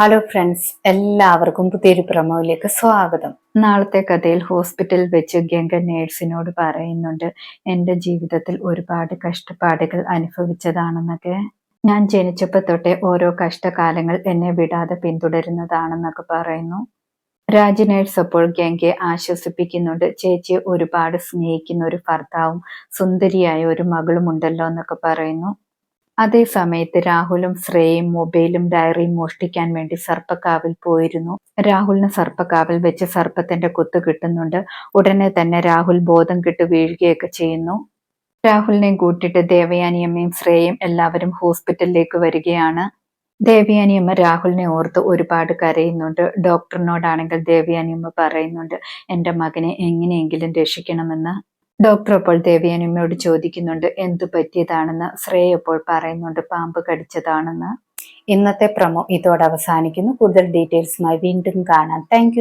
Hello friends, എല്ലാവർക്കും പുതിയൊരു പ്രൊമോയിലേക്ക് സ്വാഗതം. നാളത്തെ കഥയിൽ ഹോസ്പിറ്റലിൽ വെച്ച് ഗംഗ നേഴ്സിനോട് പറയുന്നുണ്ട്, എൻ്റെ ജീവിതത്തിൽ ഒരുപാട് കഷ്ടപ്പാടുകൾ അനുഭവിച്ചതാണെന്നൊക്കെ. ഞാൻ ജനിച്ചപ്പോൾ തൊട്ടേ ഓരോ കഷ്ടകാലങ്ങൾ എന്നെ വിടാതെ പിന്തുടരുന്നതാണെന്നൊക്കെ പറയുന്നു. രാജ് നേഴ്സ് അപ്പോൾ ഗംഗയെ ആശ്വസിപ്പിക്കുന്നുണ്ട്. ചേച്ചിയെ ഒരുപാട് സ്നേഹിക്കുന്ന ഒരു ഭർത്താവും സുന്ദരിയായ ഒരു മകളും ഉണ്ടല്ലോ എന്നൊക്കെ പറയുന്നു. അതേ സമയത്ത് രാഹുലും ശ്രേയയും മൊബൈലും ഡയറിയും മോഷ്ടിക്കാൻ വേണ്ടി സർപ്പക്കാവിൽ പോയിരുന്നു. രാഹുലിന് സർപ്പക്കാവിൽ വെച്ച് സർപ്പത്തിന്റെ കുത്ത് കിട്ടുന്നുണ്ട്. ഉടനെ തന്നെ രാഹുൽ ബോധം കെട്ട് വീഴുകയൊക്കെ ചെയ്യുന്നു. രാഹുലിനെയും കൂട്ടിയിട്ട് ദേവയാനിയമ്മയും ശ്രേയയും എല്ലാവരും ഹോസ്പിറ്റലിലേക്ക് വരികയാണ്. ദേവയാനിയമ്മ രാഹുലിനെ ഓർത്ത് ഒരുപാട് കരയുന്നുണ്ട്. ഡോക്ടറിനോടാണെങ്കിൽ ദേവയാനിയമ്മ പറയുന്നുണ്ട്, എൻ്റെ മകനെ എങ്ങനെയെങ്കിലും രക്ഷിക്കണമെന്ന്. ഡോക്ടർ അപ്പോൾ ദേവയാനിയമ്മയോട് ചോദിക്കുന്നുണ്ട് എന്തു പറ്റിയതാണെന്ന്. ശ്രേയ അപ്പോൾ പറയുന്നുണ്ട് പാമ്പ് കടിച്ചതാണെന്ന്. ഇന്നത്തെ പ്രൊമോ ഇതോടെ അവസാനിക്കുന്നു. കൂടുതൽ ഡീറ്റെയിൽസുമായി വീണ്ടും കാണാം. താങ്ക്